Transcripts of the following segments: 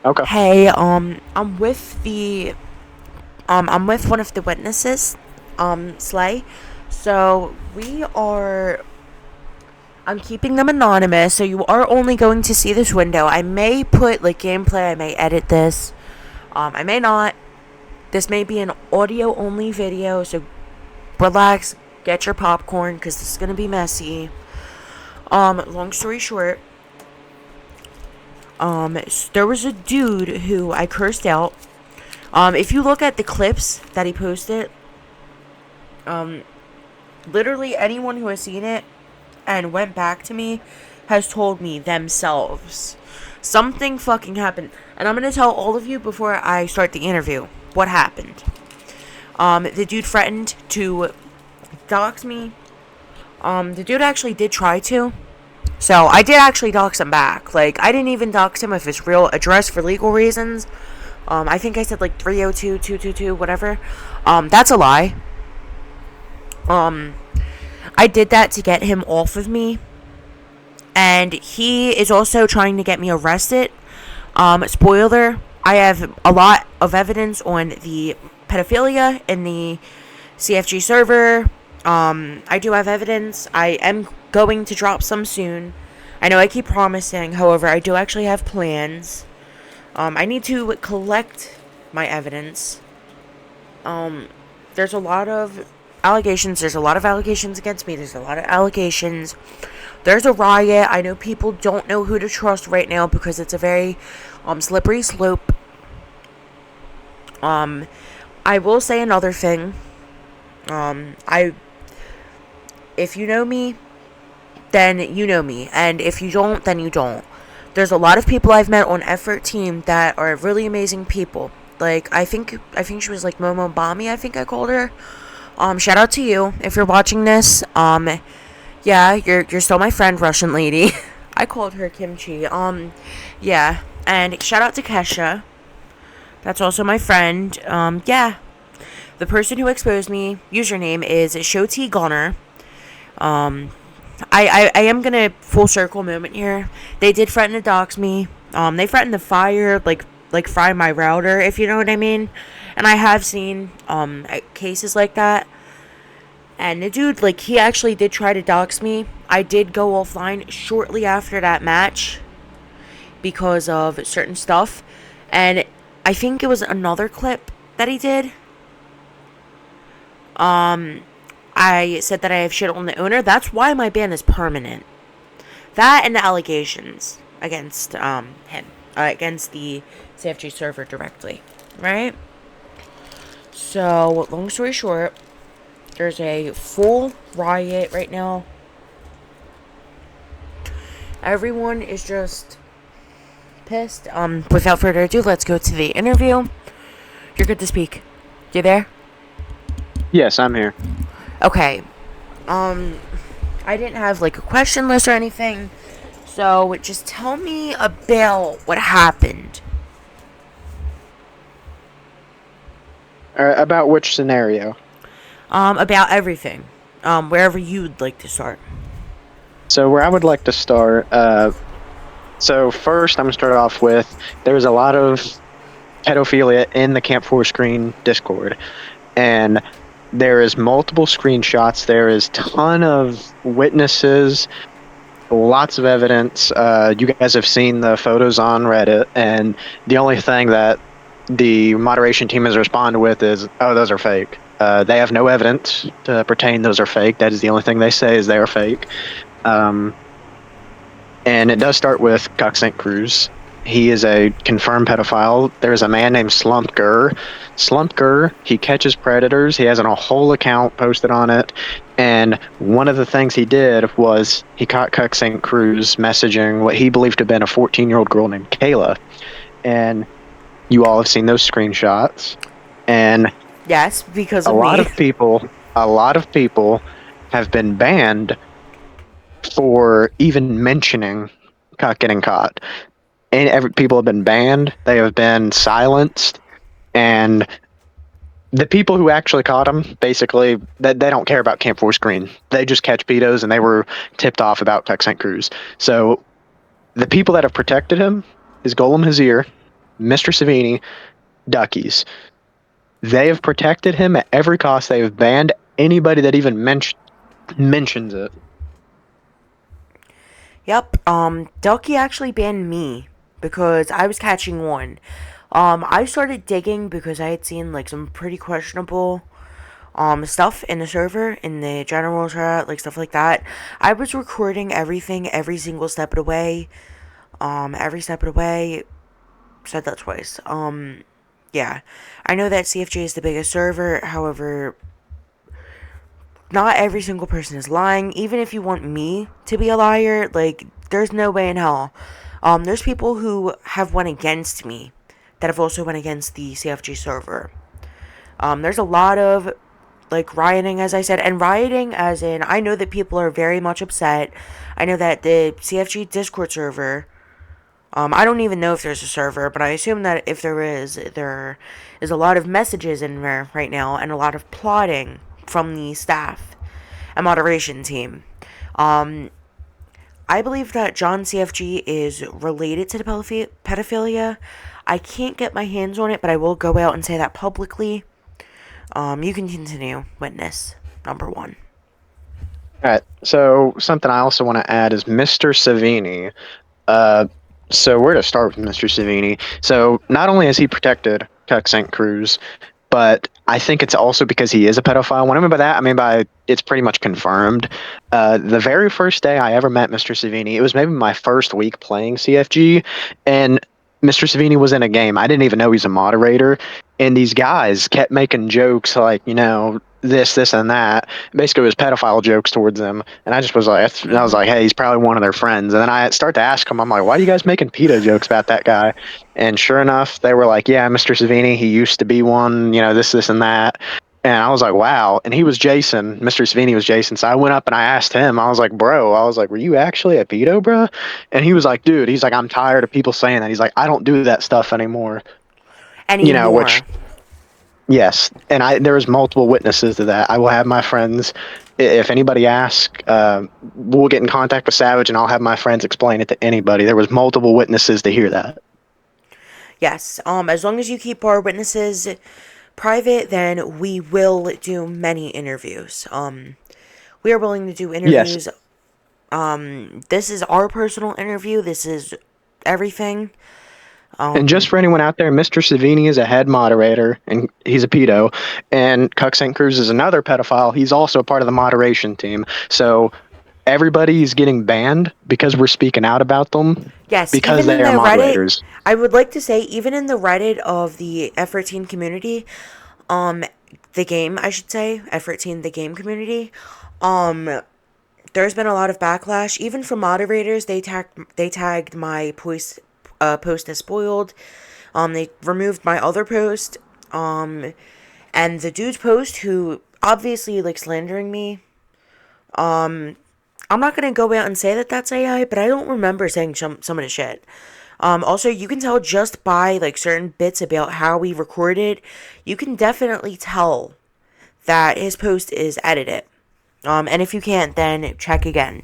Okay. Hey, I'm with one of the witnesses, Slay. So I'm keeping them anonymous. So you are only going to see this window. I may put like gameplay. I may edit this. I may not. This may be an audio only video. So relax, get your popcorn, cause this is gonna be messy. Long story short, there was a dude who I cursed out. If you look at the clips that he posted, literally anyone who has seen it and went back to me has told me themselves something fucking happened. And I'm gonna tell all of you before I start the interview what happened. The dude threatened to dox me. The dude actually did try to. So I did actually dox him back. Like, I didn't even dox him with his real address for legal reasons. I think I said like 302-222, whatever. That's a lie. Um, I did that to get him off of me. And he is also trying to get me arrested. Spoiler, I have a lot of evidence on the pedophilia in the CFG server. I do have evidence. I am going to drop some soon. I know I keep promising, however, I do actually have plans. I need to collect my evidence. There's a lot of allegations. There's a lot of allegations against me. There's a lot of allegations. There's a riot. I know people don't know who to trust right now because it's a very slippery slope. I will say another thing. I if you know me, then you know me, and if you don't, then you don't. There's a lot of people I've met on Effort Team that are really amazing people. Like I think she was like Momo Bami, I think I called her. Shout out to you if you're watching this. Yeah, you're still my friend, Russian lady. I called her Kimchi. Yeah, and shout out to Kesha. That's also my friend. Yeah, the person who exposed me, username is Shoti Gunner. Um, I am gonna full circle moment here. They did threaten to dox me. They threatened to fry my router, if you know what I mean. And I have seen cases like that. And the dude, like, he actually did try to dox me. I did go offline shortly after that match because of certain stuff. And I think it was another clip that he did. I said that I have shit on the owner. That's why my ban is permanent. That and the allegations against him, against the CFG server directly, right? So, long story short, there's a full riot right now. Everyone is just pissed. Without further ado, let's go to the interview. You're good to speak. You there? Yes, I'm here. Okay. Um, I didn't have like a question list or anything. So just tell me about what happened. About which scenario? About everything. Wherever you'd like to start. So where I would like to start. So first, I'm gonna start off with there's a lot of pedophilia in the Camp 4 Screen Discord, and there is multiple screenshots. There is ton of witnesses, lots of evidence. You guys have seen the photos on Reddit, and the only thing that the moderation team has responded with is, "Oh, those are fake." They have no evidence to pertain those are fake. That is the only thing they say is they are fake. Um, and it does start with Cuck St. Cruz. He is a confirmed pedophile. There's a man named Slumpger. Slumpger, he catches predators. He has a whole account posted on it. And one of the things he did was he caught Cuck St. Cruz messaging what he believed to have been a 14-year-old girl named Kayla. And you all have seen those screenshots. And Yes, because a of lot me. of people, a lot of people have been banned for even mentioning getting caught. And people have been banned. They have been silenced, and the people who actually caught him, basically, they don't care about Camp 4 Screen. They just catch pedos, and they were tipped off about Tuck St. Cruz. So the people that have protected him is Golem Hazir, Mr. Savini, Duckies. They have protected him at every cost. They have banned anybody that even mentions it. Yep. Delky actually banned me because I was catching on. I started digging because I had seen like some pretty questionable stuff in the server, in the general chat, like stuff like that. I was recording everything every single step of the way. Every step of the way. Said that twice. Yeah. I know that CFG is the biggest server, however, not every single person is lying. Even if you want me to be a liar, like, there's no way in hell. There's people who have went against me that have also went against the CFG server. There's a lot of like rioting, as I said, and rioting as in I know that people are very much upset. I know that the CFG Discord server. I don't even know if there's a server, but I assume that if there is a lot of messages in there right now and a lot of plotting from the staff and moderation team. Um, I believe that John CFG is related to the pedophilia. I can't get my hands on it, but I will go out and say that publicly. You can continue, witness number one. All right. So something I also want to add is Mr. Savini. Uh, so where to start with Mr. Savini? So not only has he protected Cuck St. Cruz, but I think it's also because he is a pedophile. What I mean by that, I mean by it's pretty much confirmed. The very first day I ever met Mr. Savini, it was maybe my first week playing CFG, and Mr. Savini was in a game. I didn't even know he's a moderator, and these guys kept making jokes like, this, and that. Basically, it was pedophile jokes towards him, and I just was like, I was Mm-hmm. like, hey, he's probably one of their friends. And then I start to ask him, I'm like, why are you guys making pedo jokes about that guy? And sure enough, they were like, yeah, Mr. Savini, he used to be one, this, and that. And I was like, wow. And he was Jason. Mr. Savini was Jason. So I went up and I asked him, I was like, bro, were you actually a pedo, bro? And he was like, dude, he's like, I'm tired of people saying that. He's like, I don't do that stuff anymore. Which, Anymore. yes. And there was multiple witnesses to that. I will have my friends, if anybody asks, we'll get in contact with Savage and I'll have my friends explain it to anybody. There was multiple witnesses to hear that. Yes. As long as you keep our witnesses private, then we will do many interviews. We are willing to do Yes. interviews. This is our personal interview. This is everything. And just for anyone out there, Mr. Savini is a head moderator, and he's a pedo. And Cuck St. Cruz is another pedophile. He's also a part of the moderation team. So everybody's getting banned because we're speaking out about them Yes, because even in they the are Reddit, moderators. I would like to say, even in the Reddit of the F13 community, um, the game, I should say, F13, the game community, um, there's been a lot of backlash, even from moderators. They tagged my post as spoiled. They removed my other post. And the dude's post who obviously like slandering me. I'm not gonna go out and say that that's AI, but I don't remember saying some of the shit. Also, you can tell just by like certain bits about how we recorded. You can definitely tell that his post is edited. And if you can't, then check again.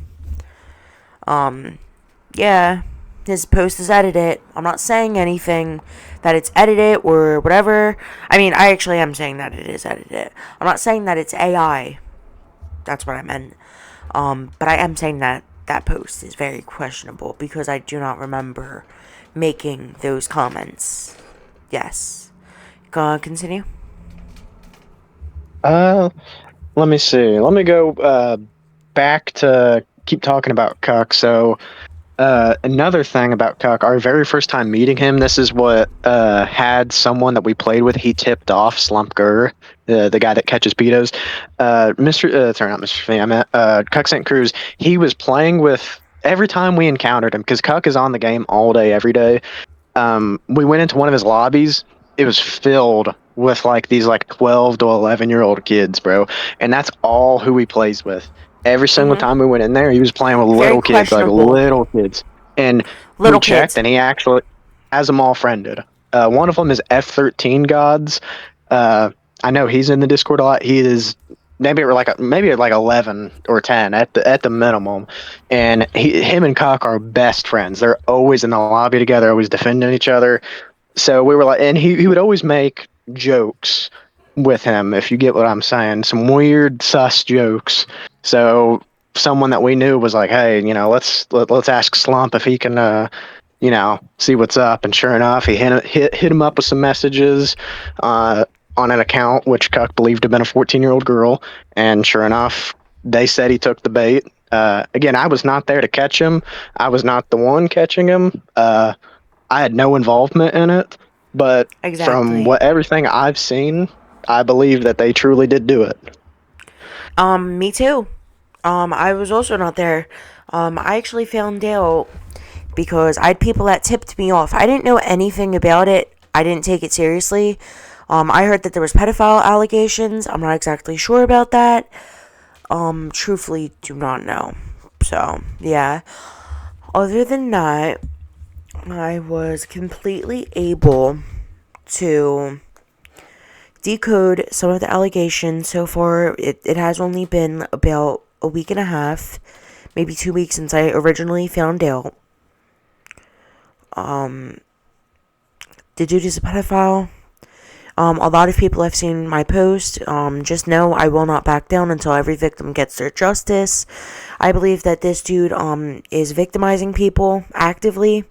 Yeah, his post is edited. I'm not saying anything that it's edited or whatever. I mean, I actually am saying that it is edited. I'm not saying that it's AI. That's what I meant. But I am saying that that post is very questionable because I do not remember making those comments. Yes. Continue. Uh, Let me see. Let me go back to keep talking about Cuck. So another thing about Cuck, our very first time meeting him, this is what had someone that we played with. He tipped off Slump Gurr, the guy that catches pedos. Sorry, not Mr. Fee. I meant Cuck St. Cruz. He was playing with every time we encountered him because Cuck is on the game all day, every day. We went into one of his lobbies. It was filled with like these like 12 to 11-year-old kids, bro. And that's all who he plays with. Every single Mm-hmm. time we went in there, he was playing with Very little kids, like questionable. little kids. And we Little checked, kids. and he actually has them all friended. One of them is F13 Gods. Uh, I know he's in the Discord a lot. He is maybe like 11 or 10 at the minimum. And him and Cock are best friends. They're always in the lobby together, always defending each other. So we were like, and he would always make jokes with him, if you get what I'm saying, some weird sus jokes. So someone that we knew was like, hey, let's ask Slump if he can see what's up. And sure enough, he hit him up with some messages uh, on an account which Cuck believed to have been a 14-year-old girl. And sure enough, they said he took the bait. Again, I was not there to catch him. I was not the one catching him. I had no involvement in it, but from Exactly. what everything I've seen, I believe that they truly did do it. Me too. I was also not there. I actually found out because I had people that tipped me off. I didn't know anything about it. I didn't take it seriously. I heard that there was pedophile allegations. I'm not exactly sure about that. Truthfully, do not know. So, yeah. Other than that, I was completely able to decode some of the allegations. So far, it has only been about a week and a half, maybe 2 weeks since I originally found out. The dude is a pedophile. A lot of people have seen my post. Just know I will not back down until every victim gets their justice. I believe that this dude is victimizing people actively.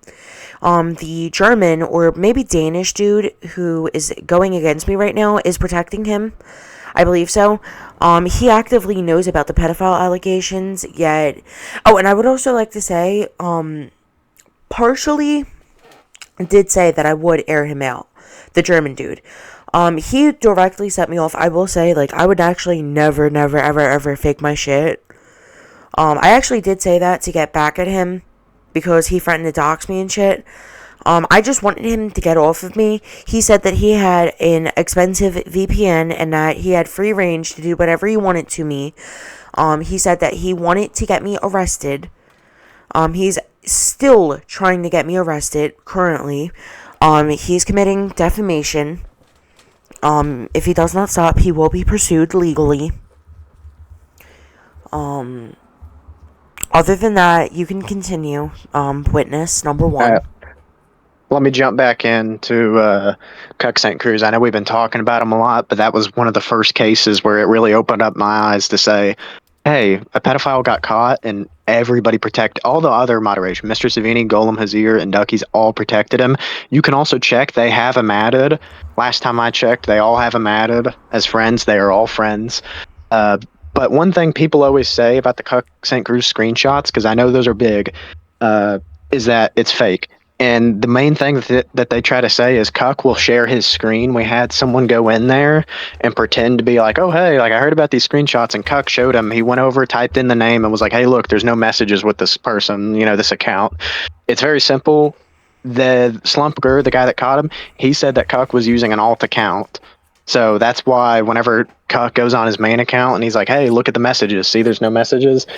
The German or maybe Danish dude who is going against me right now is protecting him. I believe so. He actively knows about the pedophile allegations, yet. Oh, and I would also like to say, partially did say that I would air him out. The German dude. He directly set me off. I will say, like, I would actually never, never, ever, ever fake my shit. I actually did say that to get back at him because he threatened to dox me and shit. I just wanted him to get off of me. He said that he had an expensive VPN and that he had free range to do whatever he wanted to me. He said that he wanted to get me arrested. He's still trying to get me arrested currently. He's committing defamation. If he does not stop, he will be pursued legally. Other than that, you can continue. Witness number Uh, one. Let me jump back into Cuck St. Cruz. I know we've been talking about him a lot, but that was one of the first cases where it really opened up my eyes to say, hey, a pedophile got caught and everybody protected all the other moderation. Mr. Savini, Golem Hazir, and Ducky's all protected him. You can also check they have him added. Last time I checked, they all have him added as friends. They are all friends. Uh, but one thing people always say about the Cuck St. Cruz screenshots, because I know those are big, is that it's fake. And the main thing that they try to say is Cuck will share his screen. We had someone go in there and pretend to be like, oh, hey, like I heard about these screenshots, and Cuck showed him. He went over, typed in the name, and was like, hey, look, there's no messages with this person, this account. It's very simple. The Slumpger, the guy that caught him, he said that Cuck was using an alt account. So that's why whenever Cuck goes on his main account and he's like, hey, look at the messages. See, there's no messages.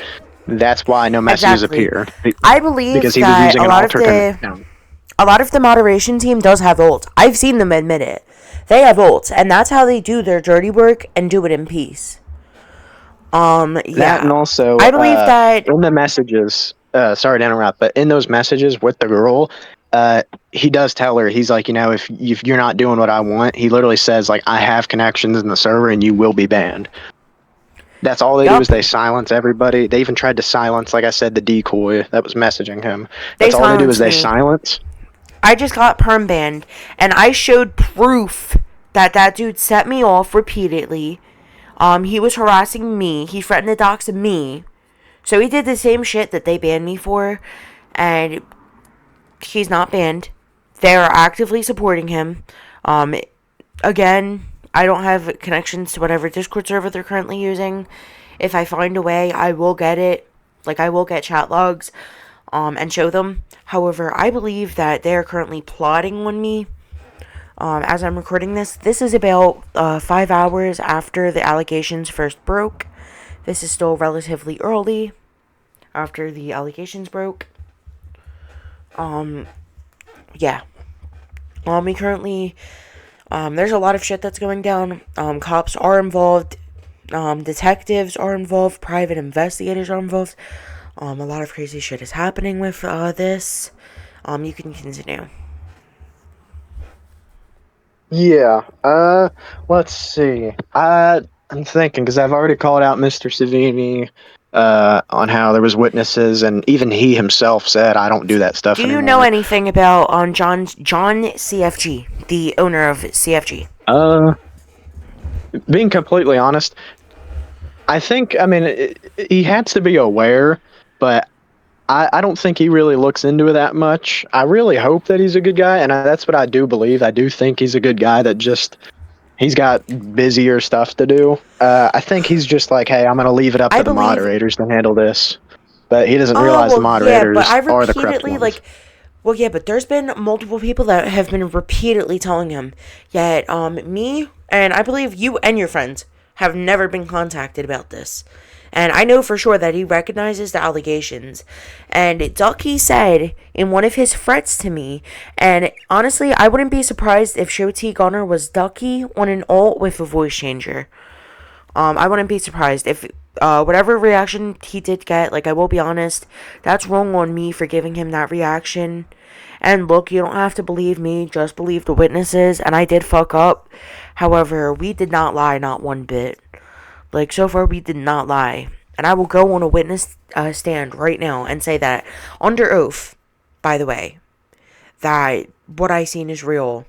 That's why no messages Exactly. appear I because believe he was that using an alter account. a lot of the moderation team does have ults. I've seen them admit it. They have ults, and that's how they do their dirty work and do it in peace. That and Yeah. also I believe that. in the messages, sorry to interrupt, but in those messages with the girl, he does tell her, he's like, if you're not doing what I want, he literally says, like, I have connections in the server and you will be banned. That's all they do is Yup. they silence everybody. They even tried to silence, like I said, the decoy that was messaging him. They That's all they do is silenced they me. silence. I just got perm banned, and I showed proof that that dude set me off repeatedly. He was harassing me. He threatened to dox me. So he did the same shit that they banned me for, and he's not banned. They are actively supporting him. Um, Again, I don't have connections to whatever Discord server they're currently using. If I find a way, I will get it. Like, I will get chat logs, and show them. However, I believe that they are currently plotting on me. As I'm recording this, this is about 5 hours after the allegations first broke. This is still relatively early after the allegations broke. Yeah. We currently, there's a lot of shit that's going down. Cops are involved. Detectives are involved. Private investigators are involved. A lot of crazy shit is happening with this. You can continue. Yeah. Let's see. I'm thinking because I've already called out Mr. Savini on how there was witnesses, and even he himself said, "I don't do that Do stuff you know anymore." anything about John CFG, the owner of CFG? Uh, Being completely honest, I think I mean he has to be aware, but I don't think he really looks into it that much. I really hope that he's a good guy, and that's what I do believe. I do think he's a good guy that just he's got busier stuff to do. I think he's just like, hey, I'm going to leave it up I to the believe. moderators to handle this. But he doesn't Oh, realize the well, yeah, but moderators I are the corrupt repeatedly, ones. like, well, yeah, but there's been multiple people that have been repeatedly telling him. Yet, me and I believe you and your friends have never been contacted about this. And I know for sure that he recognizes the allegations. And Ducky said in one of his threats to me, and honestly, I wouldn't be surprised if Shoti Gunner was Ducky on an alt with a voice changer. I wouldn't be surprised if whatever reaction he did get, like I will be honest, that's wrong on me for giving him that reaction. And look, you don't have to believe me, just believe the witnesses, and I did fuck up. However, we did not lie, not one bit. Like, so far, we did not lie. And I will go on a witness stand right now and say that, under oath, by the way, that what I seen is real.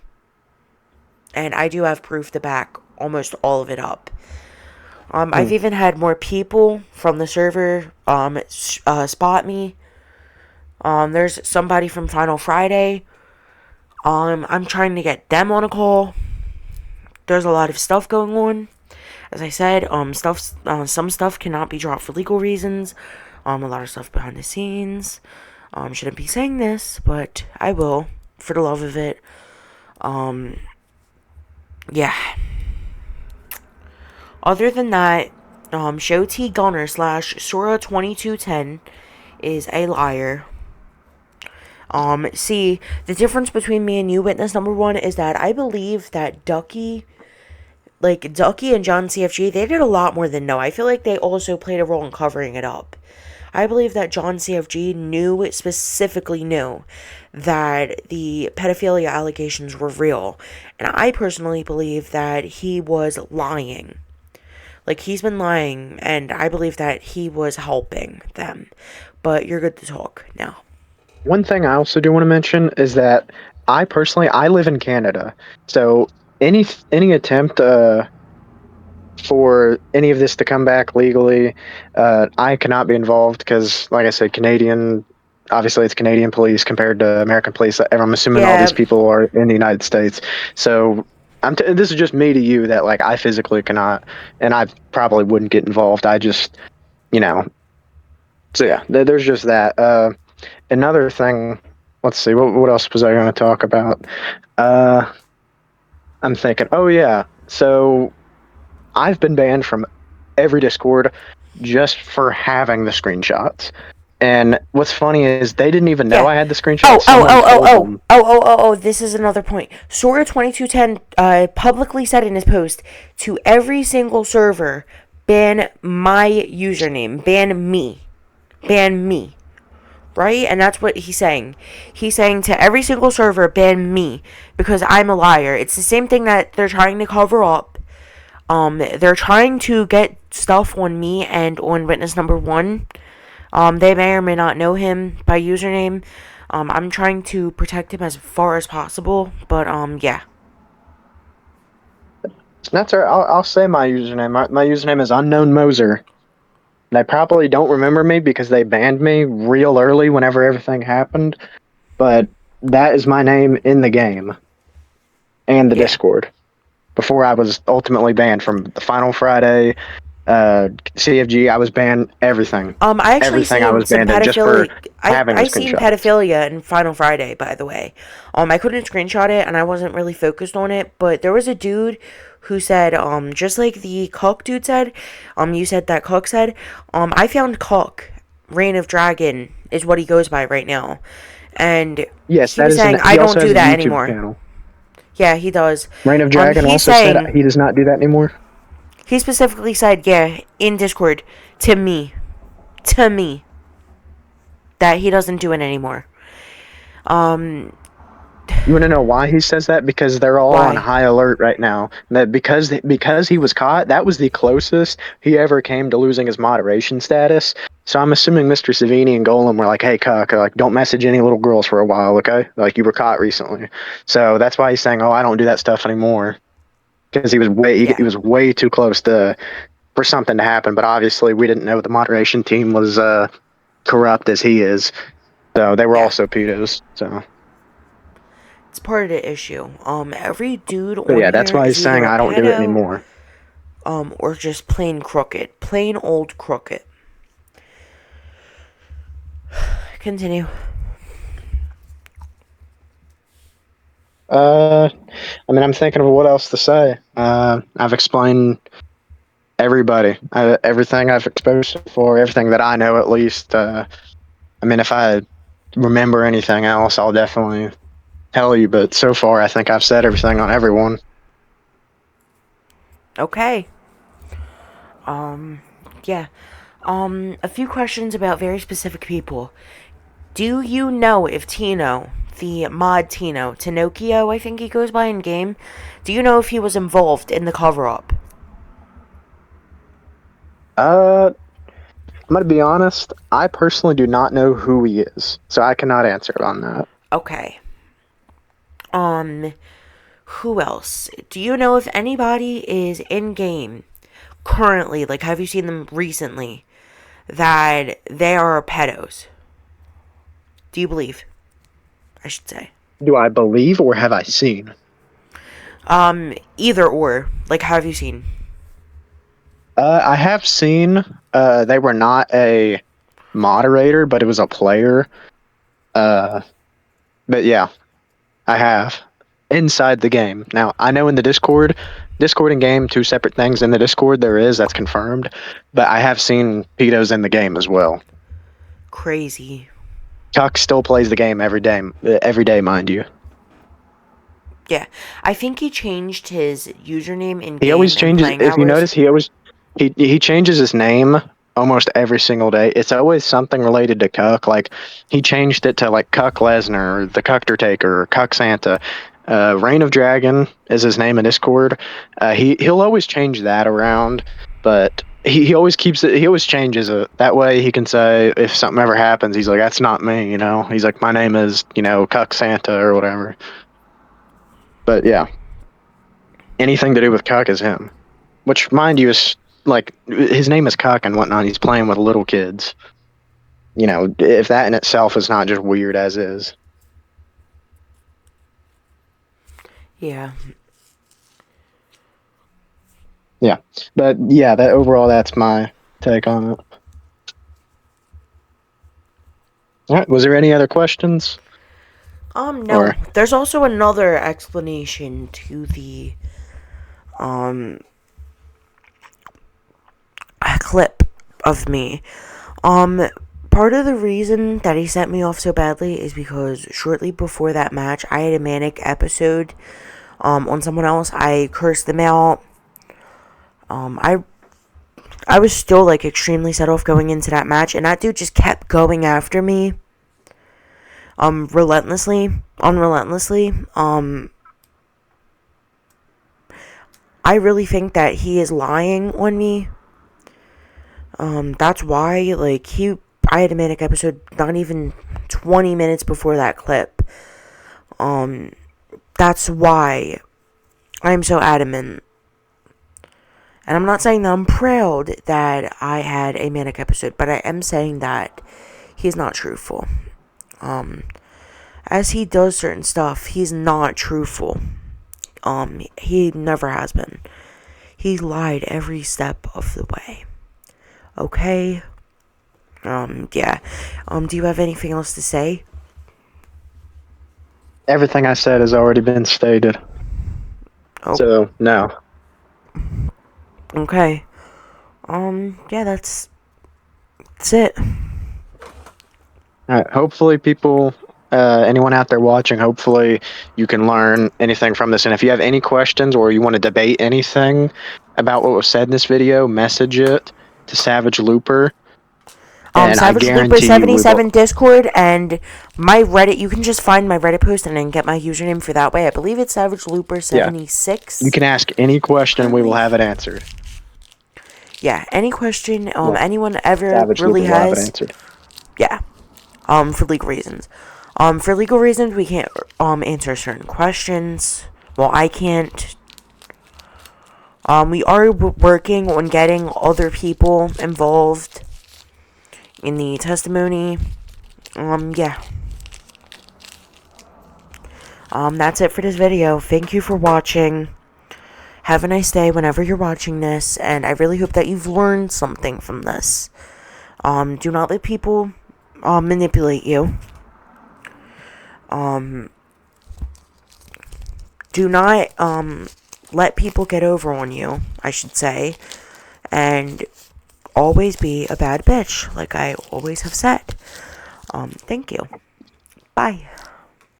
And I do have proof to back almost all of it up. I've Hmm. even had more people from the server spot me. There's somebody from Final Friday. I'm trying to get them on a call. There's a lot of stuff going on. As I said, some stuff cannot be dropped for legal reasons. A lot of stuff behind the scenes. Shouldn't be saying this, but I will, for the love of it. Um, yeah. Other than that, Show T Gunner slash Sora 2210 is a liar. See, the difference between me and you, witness number one, is that I believe that Ducky and John CFG, they did a lot more than no. I feel like they also played a role in covering it up. I believe that John CFG specifically knew, that the pedophilia allegations were real. And I personally believe that he was lying. Like, he's been lying, and I believe that he was helping them. But you're good to talk now. One thing I also do want to mention is that I personally I live in Canada, so any attempt for any of this to come back legally, I cannot be involved because, like I said, Canadian. Obviously, it's Canadian police compared to American police. I'm assuming all these Yeah, people are in the United States. So, this is just me to you that like I physically cannot, and I probably wouldn't get involved. I just, you know. So yeah, there's just that. Another thing. Let's see. What else was I going to talk about? Uh, I'm thinking. Oh yeah. So I've been banned from every Discord just for having the screenshots. And what's funny is they didn't even know yeah. I had the screenshots. Oh, oh, Someone oh, oh, told oh, them. oh, oh, oh, oh, this is another point. Sora2210 publicly said in his post to every single server, ban my username, ban me, right? And that's what he's saying. He's saying to every single server, ban me, because I'm a liar. It's the same thing that they're trying to cover up. They're trying to get stuff on me and on witness number one. They may or may not know him by username. I'm trying to protect him as far as possible, but yeah. That's all right. I'll say my username. My username is unknown Moser. They probably don't remember me because they banned me real early whenever everything happened. But that is my name in the game and the Yeah. Discord. Before I was ultimately banned from the Final Friday, CFG, I was banned everything. I actually Everything I seen was some banned in just for pedophilia. having the I seen screenshots. pedophilia in Final Friday, by the way. I couldn't screenshot it, and I wasn't really focused on it. But there was a dude who said, just like the Cook dude said, you said that Cook said, I found Cook, Reign of Dragon is what he goes by right now, and Yes, he that was is an. saying I He don't also do has a that YouTube anymore. channel. Yeah, he does. Reign of Dragon He's also said saying he does not do that anymore. he specifically said, yeah, in Discord to me, that he doesn't do it anymore. Um, You want to know why he says that? Because they're all on Why? high alert right now. That because he was caught, that was the closest he ever came to losing his moderation status. So I'm assuming Mr. Savini and Golem were like, "Hey, Cuck, like don't message any little girls for a while, okay? Like you were caught recently." So that's why he's saying, "Oh, I don't do that stuff anymore." Because he Yeah. was way too close to for something to happen. But obviously, we didn't know the moderation team was corrupt as he is. So they were Yeah. also pedos. So, It's part of the issue. Every dude but on yeah, that's here why is he's either saying a I don't do it pedo, anymore. or just plain crooked. Plain old crooked. Continue. I mean, I'm thinking of what else to say. I've explained everybody, everything I've exposed for, everything that I know at least. I mean, if I remember anything else, I'll definitely tell you. But so far, I think I've said everything on everyone. Okay. Yeah. A few questions about very specific people. Do you know if Tino, the mod Tino, Tinocchio, I think he goes by in game, do you know if he was involved in the cover up? I'm gonna be honest. I personally do not know who he is, so I cannot answer on that. Okay. Um, who else? Do you know if anybody is in game currently, like have you seen them recently, that they are pedos? Do you believe? I should say. Do I believe or have I seen? Either or. Like, have you seen? I have seen. They were not a moderator, but it was a player. Uh, but yeah, I have inside the game. Now I know in the Discord and game, two separate things. In the Discord, there is that's confirmed, but I have seen pedos in the game as well. Crazy. Chuck still plays the game every day, mind you. Yeah. I think he changed his username in He always game and changes. playing If you hours. notice, he changes his name almost every single day. It's always something related to Cuck. Like he changed it to like Cuck Lesnar, or the Cuckter Taker, or Cuck Santa. Reign of Dragon is his name in Discord. He'll always change that around, but he always keeps it. He always changes it. That way he can say if something ever happens, he's like, "That's not me," you know. He's like, "My name is Cuck Santa or whatever." But yeah, anything to do with Cuck is him. Which, mind you, is like his name is Cuck and whatnot. He's playing with little kids. If that in itself is not just weird as is. Yeah. Yeah, but yeah, that overall, that's my take on it. All right, was there any other questions No. or There's also another explanation to the, um, clip of me. Um, Part of the reason that he sent me off so badly is because shortly before that match, I had a manic episode, on someone else. I cursed them out. I was still like extremely set off going into that match, and that dude just kept going after me, unrelentlessly. I really think that he is lying on me. That's why, like, I had a manic episode not even 20 minutes before that clip. That's why I'm so adamant. And I'm not saying that I'm proud that I had a manic episode, but I am saying that he's not truthful. As he does certain stuff, he's not truthful. He never has been. He lied every step of the way. Okay? Yeah. Do you have anything else to say? everything I said has already been stated? Oh, So no. okay. Yeah, that's it. All right. Hopefully, people, anyone out there watching, hopefully you can learn anything from this. And if you have any questions or you want to debate anything about what was said in this video, message it to Savage Looper. and I Savage Looper guarantee you we will. 77 Discord, and my Reddit. You can just find my Reddit post and then get my username for that way. I believe it's Savage Looper Yeah, you 76 can ask any question, we will currently. have it answered. Yeah, any question Yeah, anyone ever Savage really Looper will have it has. answered. Yeah. For legal reasons. For legal reasons, we can't answer certain questions. Well, I can't. We are working on getting other people involved in the testimony. Yeah. That's it for this video. Thank you for watching. Have a nice day whenever you're watching this, and I really hope that you've learned something from this. Do not let people manipulate you. Do not let people get over on you, I should say, and always be a bad bitch, like I always have said. Thank you. Bye.